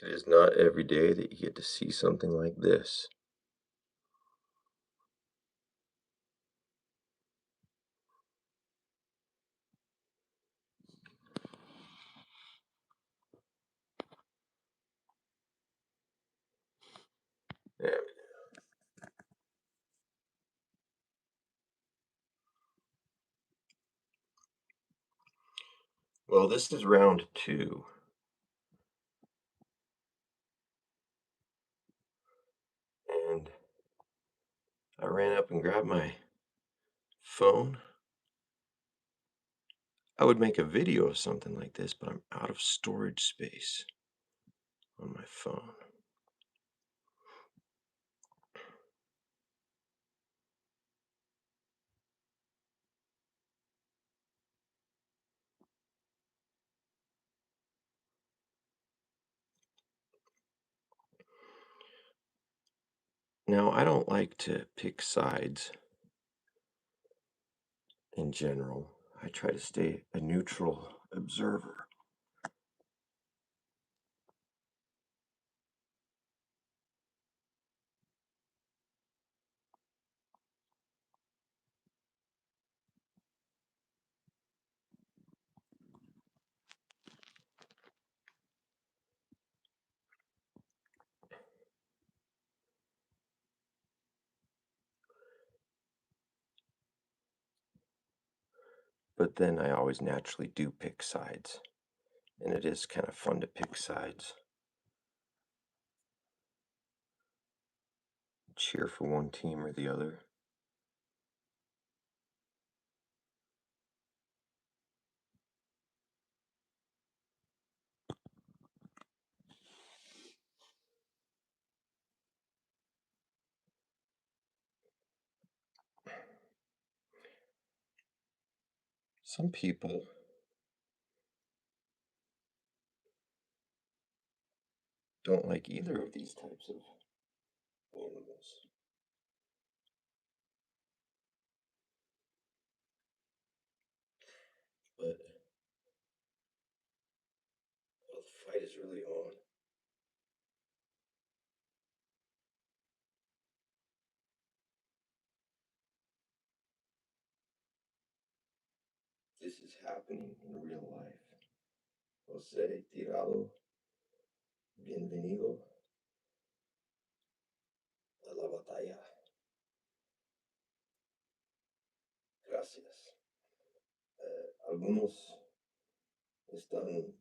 It is not every day that you get to see something like this. Yeah. Well, this is round two, and I ran up and grabbed my phone. I would make a video of something like this, but I'm out of storage space on my phone. Now, I don't like to pick sides in general. I try to stay a neutral observer. But then I always naturally do pick sides, and it is kind of fun to pick sides. Cheer for one team or the other. Some people don't like either of these types of animals. But well, the fight is really on. This is happening in real life. Jose Tirado, bienvenido a la batalla. Gracias. Algunos están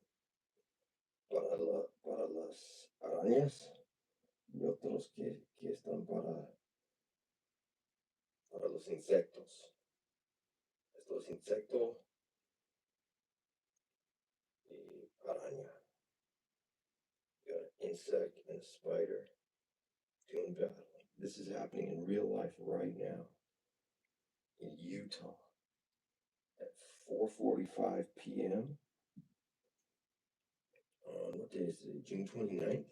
para las arañas y otros que están para los insectos. Esto es insecto y araña. You got an insect and a spider doing battle. This is happening in real life right now in Utah at 4:45 p.m. on what day is it? June 29th.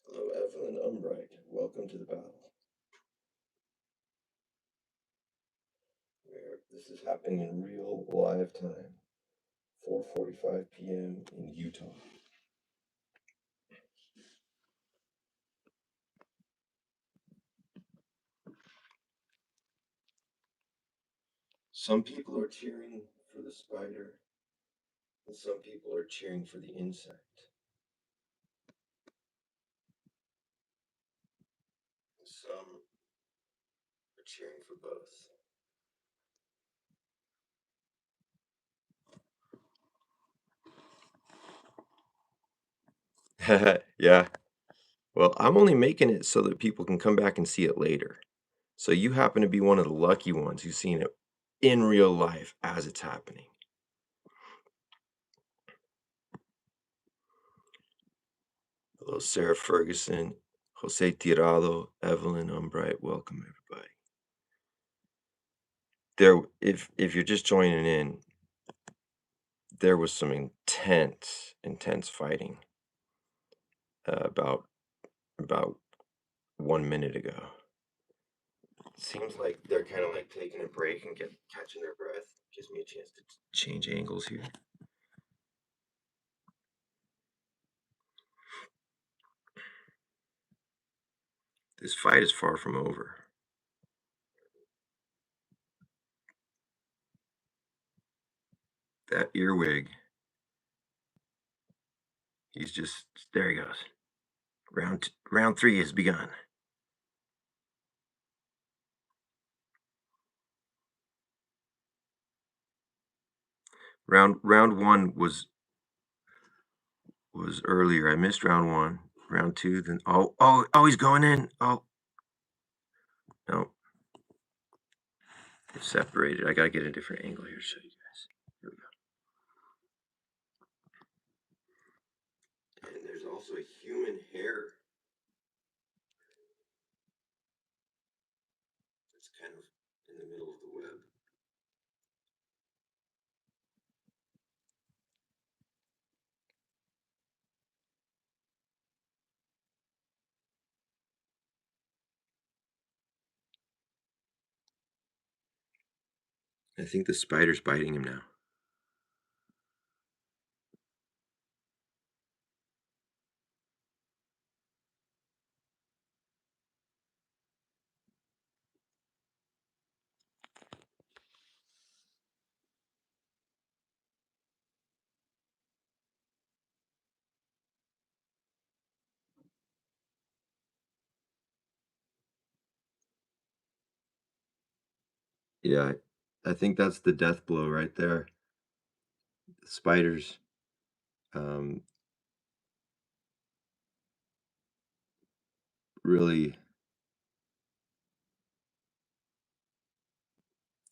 Hello, Evelyn Umbright. Welcome to the battle. This is happening in real live time. 4:45 p.m. in Utah. Some people are cheering for the spider, and some people are cheering for the insect. Some are cheering for both. Yeah. Well, I'm only making it so that people can come back and see it later. So you happen to be one of the lucky ones who's seen it in real life as it's happening. Hello, Sarah Ferguson, Jose Tirado, Evelyn Umbright. Welcome, everybody. If you're just joining in, there was some intense fighting about 1 minute ago. Seems like they're kind of like taking a break and catching their breath. Gives me a chance to change angles here. This fight is far from over. That earwig, he's just, there he goes. Round three has begun. Round one was earlier. I missed round one. Round two, then he's going in. Oh no, it's separated. I gotta get a different angle here to show you guys. Here we go. And there's also a human hair. It's kind of in the middle of the web. I think the spider's biting him now. Yeah, I think that's the death blow right there. The spiders, um, really,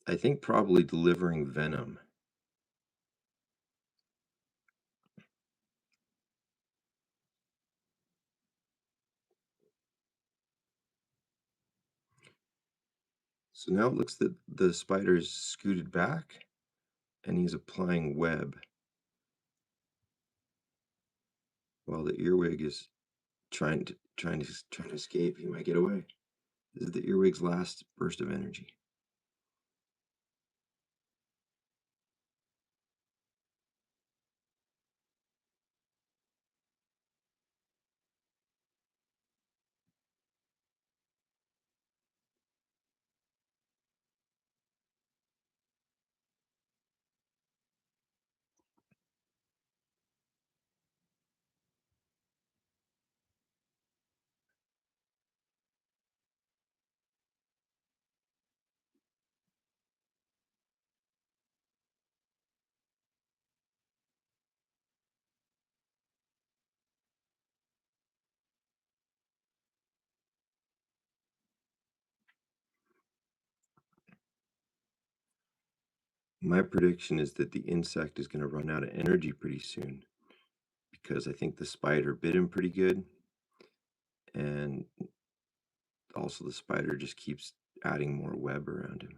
I think probably delivering venom. So now it looks that the spider's scooted back and he's applying web while the earwig is trying to escape. He might get away. This is the earwig's last burst of energy. My prediction is that the insect is going to run out of energy pretty soon because I think the spider bit him pretty good, and also the spider just keeps adding more web around him.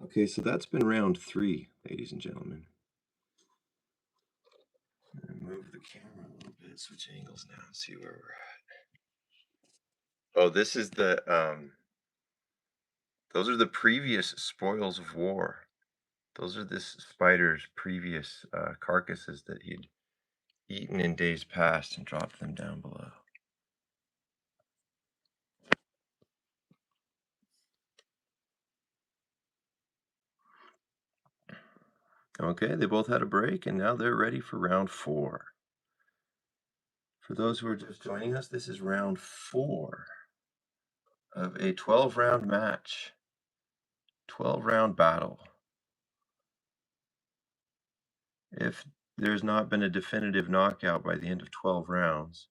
Okay, so that's been round three, ladies and gentlemen. I'm gonna move the camera a little bit, switch angles now, and see where we're at. Oh, this is the those are the previous spoils of war. Those are this spider's previous carcasses that he'd eaten in days past and dropped them down below. Okay, they both had a break, and now they're ready for round four. For those who are just joining us, this is round four of a 12-round match, 12-round battle. If there's not been a definitive knockout by the end of 12 rounds,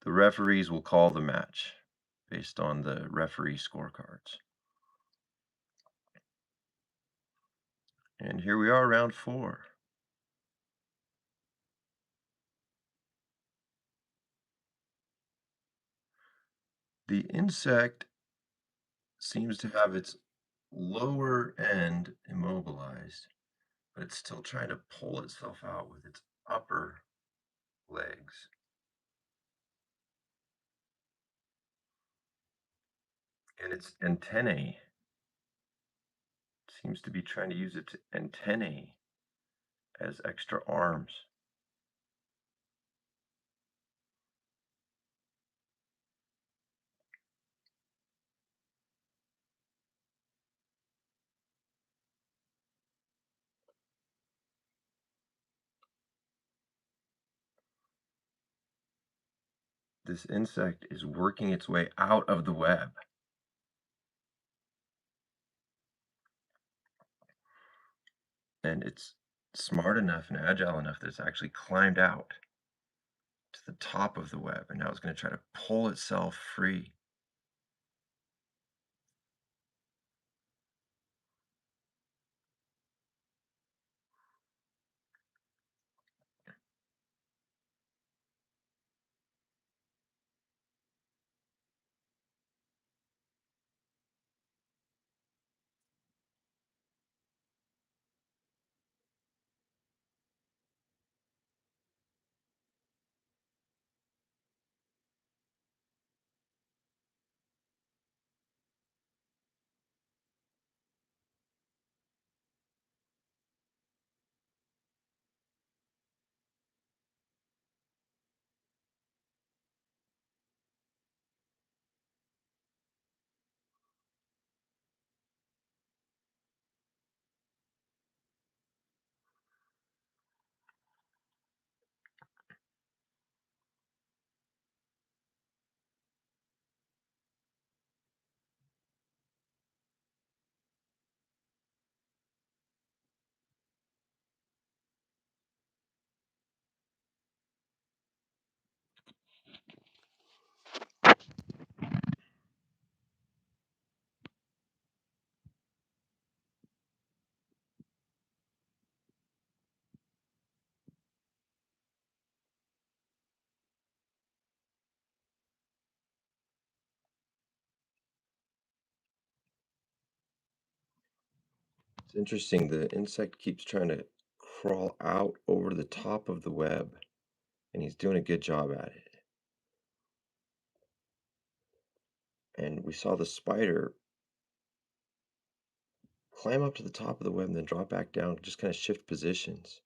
the referees will call the match based on the referee scorecards. And here we are, round four. The insect seems to have its lower end immobilized, but it's still trying to pull itself out with its upper legs. And its antennae seems to be trying to use its antennae as extra arms. This insect is working its way out of the web. And it's smart enough and agile enough that it's actually climbed out to the top of the web, and now it's going to try to pull itself free. It's interesting, the insect keeps trying to crawl out over the top of the web, and he's doing a good job at it. And we saw the spider climb up to the top of the web and then drop back down, just kind of shift positions.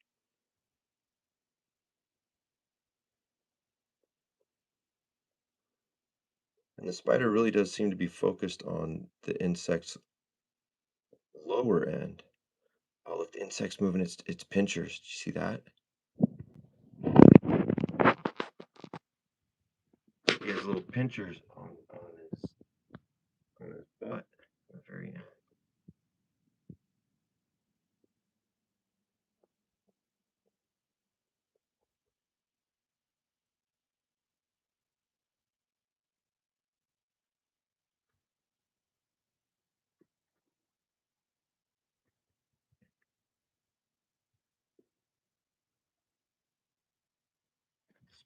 And the spider really does seem to be focused on the insect's lower end. Oh, look, the insect's moving its pinchers. Did you see that? He has little pinchers on his butt. Very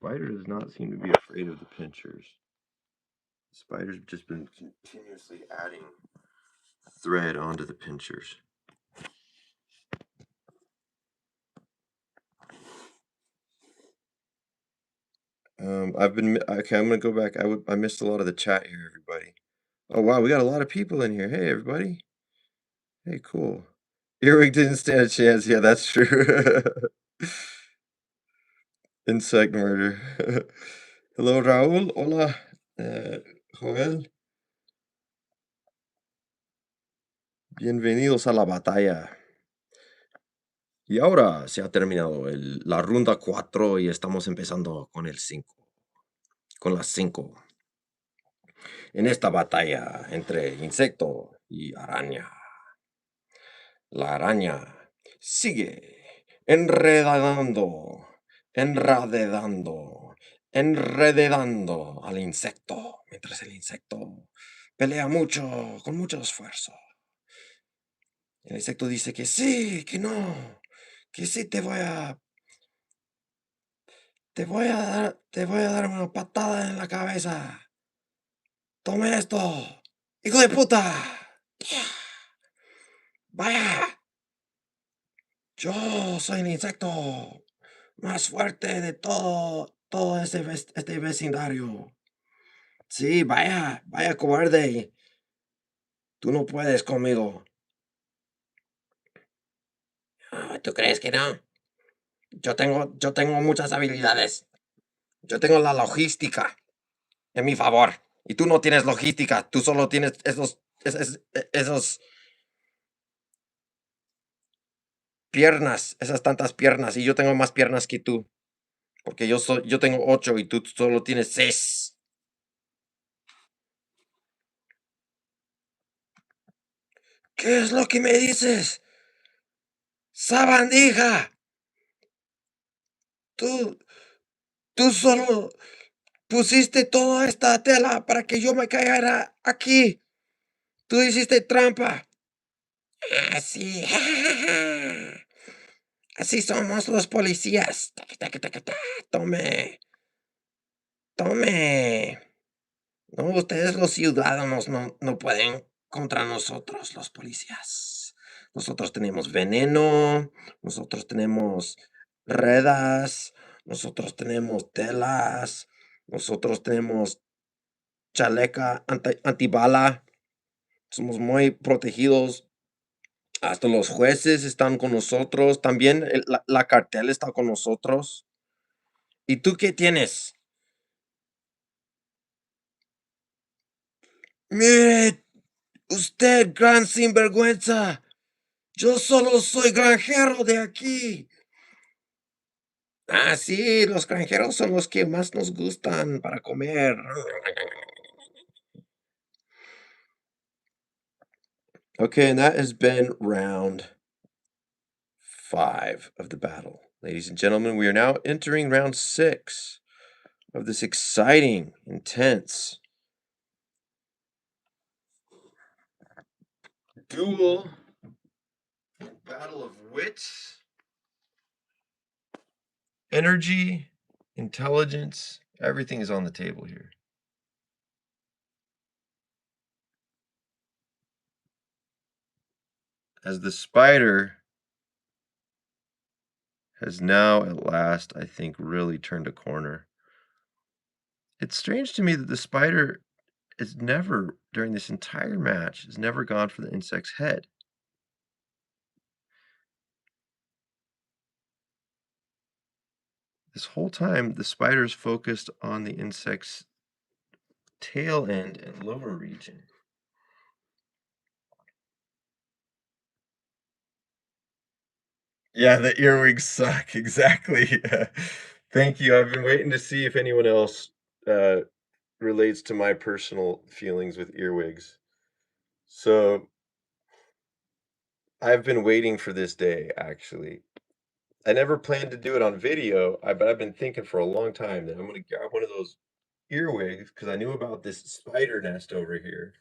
Spider does not seem to be afraid of the pinchers. The spider's just been continuously adding thread onto the pinchers. I've been okay. I'm gonna go back. I missed a lot of the chat here, everybody. Oh wow, we got a lot of people in here. Hey everybody. Hey, cool. Earwig didn't stand a chance. Yeah, that's true. Insect murder. Hello, Raúl. Hola, Joel. Bienvenidos a la batalla. Y ahora se ha terminado la ronda 4 y estamos empezando con el 5, con las 5. En esta batalla entre insecto y araña, la araña sigue enredando, enredando, enredando al insecto, mientras el insecto pelea mucho, con mucho esfuerzo. El insecto dice que sí, que no, que sí te voy a dar una patada en la cabeza. ¡Tome esto! ¡Hijo de puta! ¡Vaya! Yo soy el insecto más fuerte de todo este vecindario. Sí, vaya, vaya cobarde. Tú no puedes conmigo. Ah, ¿tú crees que no? Yo tengo muchas habilidades. Yo tengo la logística en mi favor. Y tú no tienes logística. Tú solo tienes esos piernas, esas tantas piernas. Y yo tengo más piernas que tú. Porque yo tengo 8 y tú solo tienes 6. ¿Qué es lo que me dices? ¡Sabandija! Tú, tú solo pusiste toda esta tela para que yo me cayera aquí. Tú hiciste trampa. Así. Así somos los policías. Taca, taca, taca, ta. Tome, tome. No, ustedes los ciudadanos no pueden contra nosotros, los policías. Nosotros tenemos veneno, nosotros tenemos redas, nosotros tenemos telas, nosotros tenemos chaleca antibala. Somos muy protegidos. Hasta los jueces están con nosotros. También la cartel está con nosotros. ¿Y tú qué tienes? Mire, usted, gran sinvergüenza. Yo solo soy granjero de aquí. Ah, sí, los granjeros son los que más nos gustan para comer. Okay, and that has been round 5 of the battle. Ladies and gentlemen, we are now entering round 6 of this exciting, intense duel, battle of wits, energy, intelligence. Everything is on the table here. As the spider has now at last, I think, really turned a corner. It's strange to me that the spider is never, during this entire match, has never gone for the insect's head. This whole time, the spider's focused on the insect's tail end and lower region. Yeah, the earwigs suck. Exactly. Thank you. I've been waiting to see if anyone else uh, relates to my personal feelings with earwigs. So I've been waiting for this day, actually. I never planned to do it on video, but I've been thinking for a long time that I'm going to grab one of those earwigs because I knew about this spider nest over here.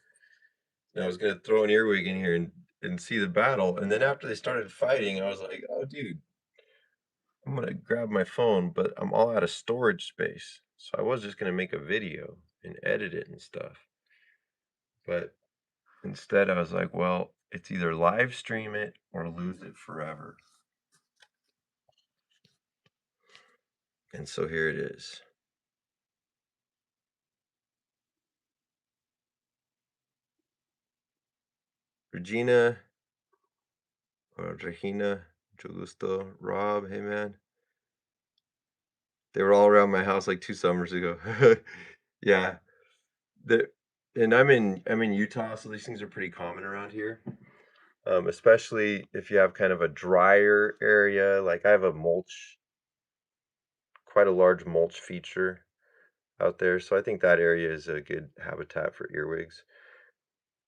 And I was going to throw an earwig in here and see the battle. And then after they started fighting, I was like, oh, dude, I'm going to grab my phone, but I'm all out of storage space. So I was just going to make a video and edit it and stuff. But instead, I was like, well, it's either live stream it or lose it forever. And so here it is. Regina Regina, mucho gusto. Rob, hey man. They were all around my house like 2 summers ago. Yeah. The and I'm in Utah, so these things are pretty common around here. Especially if you have kind of a drier area. Like I have quite a large mulch feature out there. So I think that area is a good habitat for earwigs.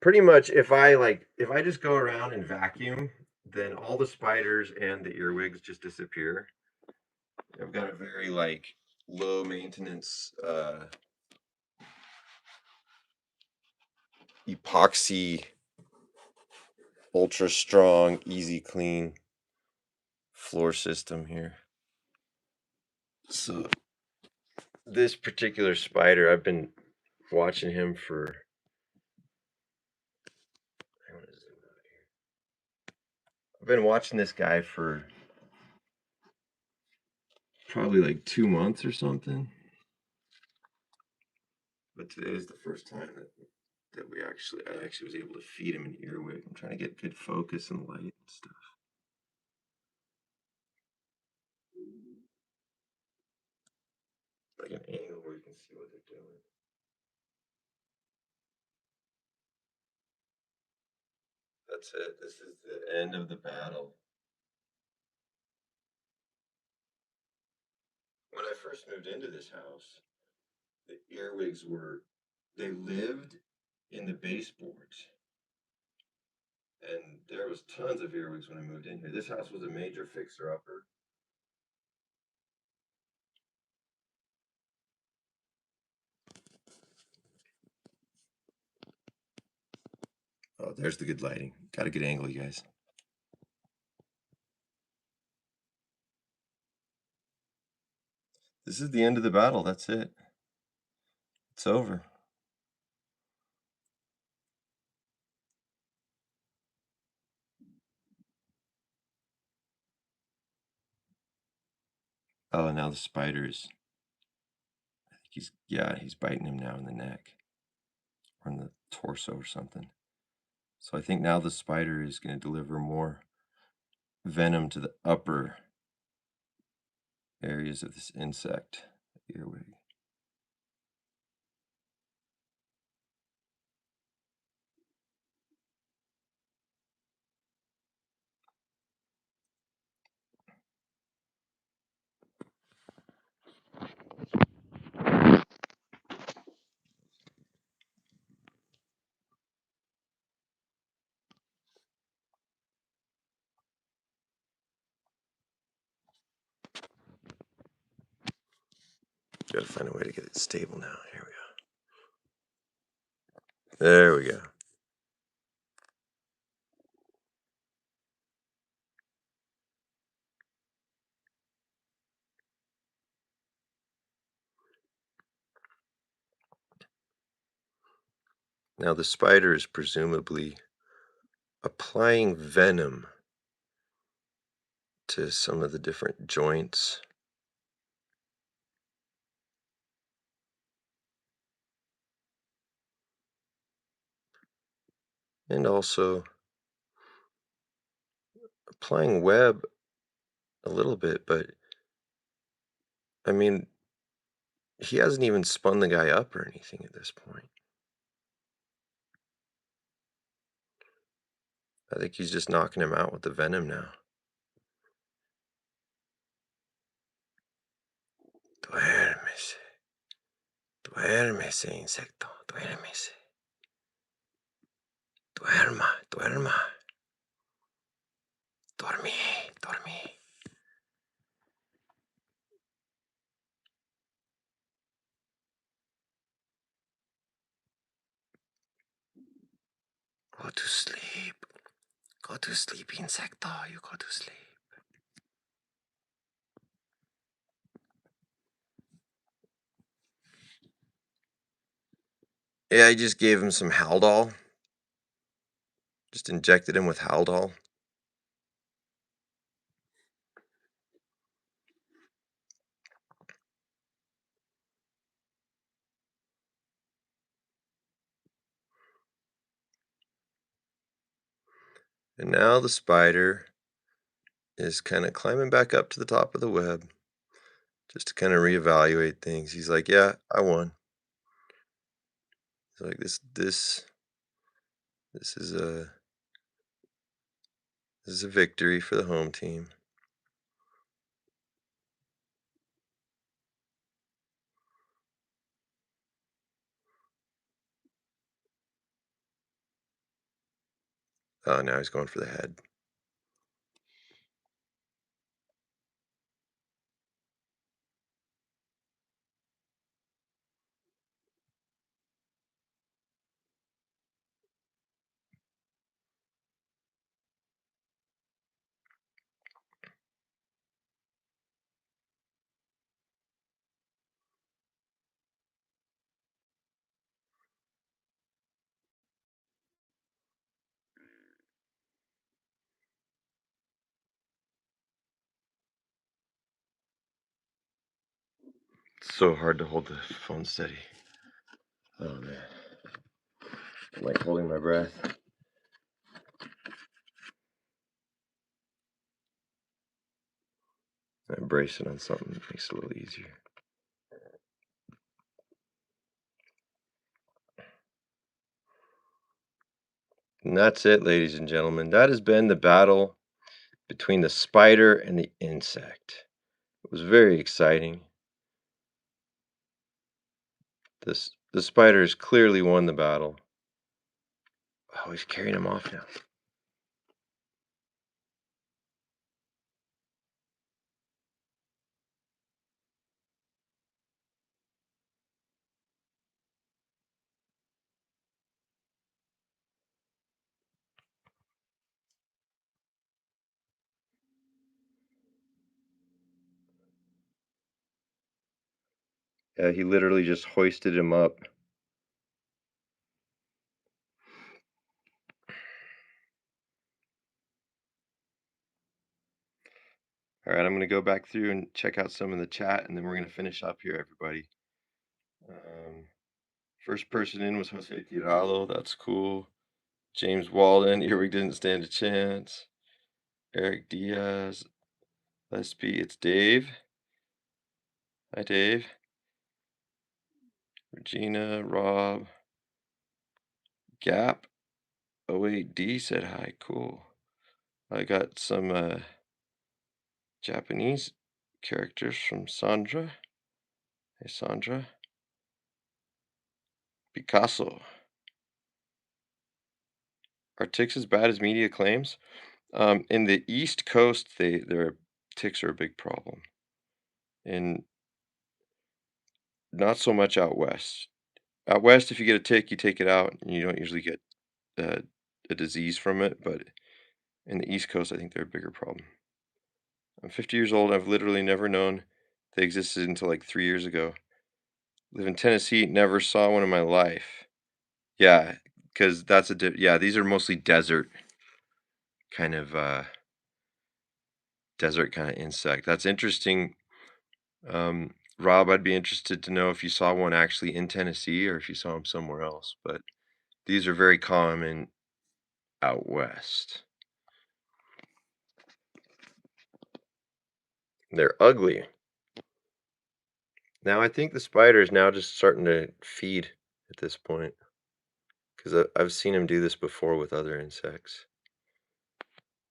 Pretty much if I just go around and vacuum, then all the spiders and the earwigs just disappear. I've got a very low maintenance epoxy, ultra strong, easy clean floor system here. So this particular spider, I've been watching him for I've been watching this guy for probably like 2 months or something. But today is the first time that I actually was able to feed him an earwig. I'm trying to get good focus and light and stuff. Like an angle where you can see what they're doing. That's it. This is the end of the battle. When I first moved into this house, the earwigs they lived in the baseboards. And there was tons of earwigs when I moved in here. This house was a major fixer-upper. Oh, there's the good lighting. Got a good angle, you guys. This is the end of the battle. That's it. It's over. Oh, and now the spider's. I think he's biting him now in the neck or in the torso or something. So I think now the spider is going to deliver more venom to the upper areas of this insect, earwig. Gotta find a way to get it stable now. Here we go. There we go. Now the spider is presumably applying venom to some of the different joints. And also applying web a little bit, but I mean, he hasn't even spun the guy up or anything at this point. I think he's just knocking him out with the venom now. Duérmese. Duérmese, insecto. Duérmese. Duerma, duerma. Dormí, dormí. Go to sleep. Go to sleep, insecto. You go to sleep. Yeah, I just gave him some Haldol. Just injected him with Haldol. And now the spider is kind of climbing back up to the top of the web just to kind of reevaluate things. He's like, yeah, I won. He's like, this is a victory for the home team. Oh, now he's going for the head. It's so hard to hold the phone steady. Oh man. I'm like holding my breath. I'm bracing on something that makes it a little easier. And that's it, ladies and gentlemen. That has been the battle between the spider and the insect. It was very exciting. The spider has clearly won the battle. Oh, he's carrying him off now. Yeah, he literally just hoisted him up. All right, I'm going to go back through and check out some of the chat, and then we're going to finish up here, everybody. First person in was Jose Tirado. That's cool. James Walden. Earwig didn't stand a chance. Eric Diaz. Let's be. It's Dave. Hi, Dave. Regina. Rob. Gap. 08D said hi. Cool. I got some Japanese characters from Sandra. Hey, Sandra. Picasso. Are ticks as bad as media claims? In the East Coast, their ticks are a big problem. And not so much out west. Out west, if you get a tick, you take it out, and you don't usually get uh, a disease from it. But in the East Coast, I think they're a bigger problem. I'm 50 years old. I've literally never known they existed until like 3 years ago. Live in Tennessee. Never saw one in my life. Yeah, because that's yeah. These are mostly kind of desert kind of insect. That's interesting. Rob, I'd be interested to know if you saw one actually in Tennessee or if you saw them somewhere else. But these are very common out west. They're ugly. Now I think the spider is now just starting to feed at this point because I've seen him do this before with other insects.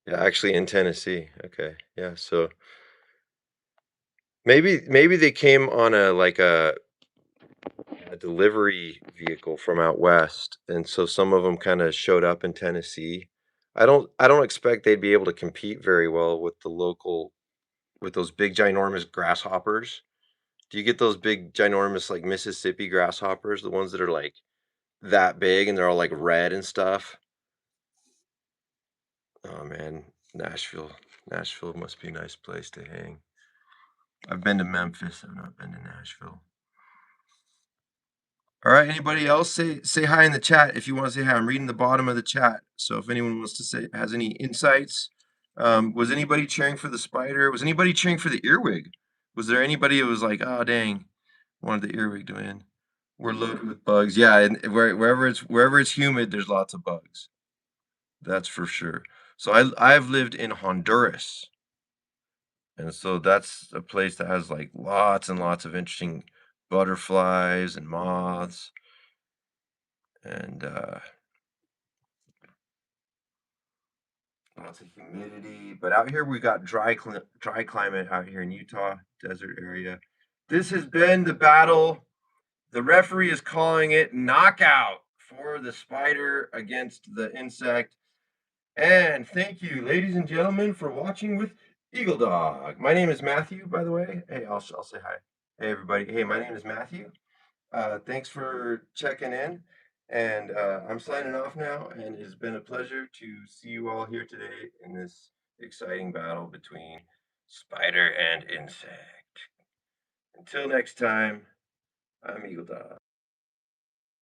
Yeah, actually in Tennessee. Okay, yeah. So maybe they came on a delivery vehicle from out west, and so some of them kind of showed up in Tennessee. I don't expect they'd be able to compete very well with the local with those big ginormous grasshoppers. Do you get those big ginormous like Mississippi grasshoppers, the ones that are like that big and they're all like red and stuff? Oh man, Nashville. Nashville must be a nice place to hang. I've been to Memphis, I've not been to Nashville. All right, anybody else say hi in the chat if you want to say hi. I'm reading the bottom of the chat. So if anyone wants to say has any insights. Was anybody cheering for the spider? Was anybody cheering for the earwig? Was there anybody who was like, oh dang, wanted the earwig to win? We're loaded with bugs. Yeah, and wherever it's humid, there's lots of bugs. That's for sure. So I've lived in Honduras. And so that's a place that has like lots and lots of interesting butterflies and moths and lots of humidity. But out here we got dry climate out here in Utah, desert area. This has been the battle. The referee is calling it knockout for the spider against the insect. And thank you, ladies and gentlemen, for watching with Eagle Dog. My name is Matthew, by the way. Hey, I'll say hi. Hey, everybody. Hey, my name is Matthew. Thanks for checking in. And I'm signing off now. And it's been a pleasure to see you all here today in this exciting battle between spider and insect. Until next time, I'm Eagle Dog.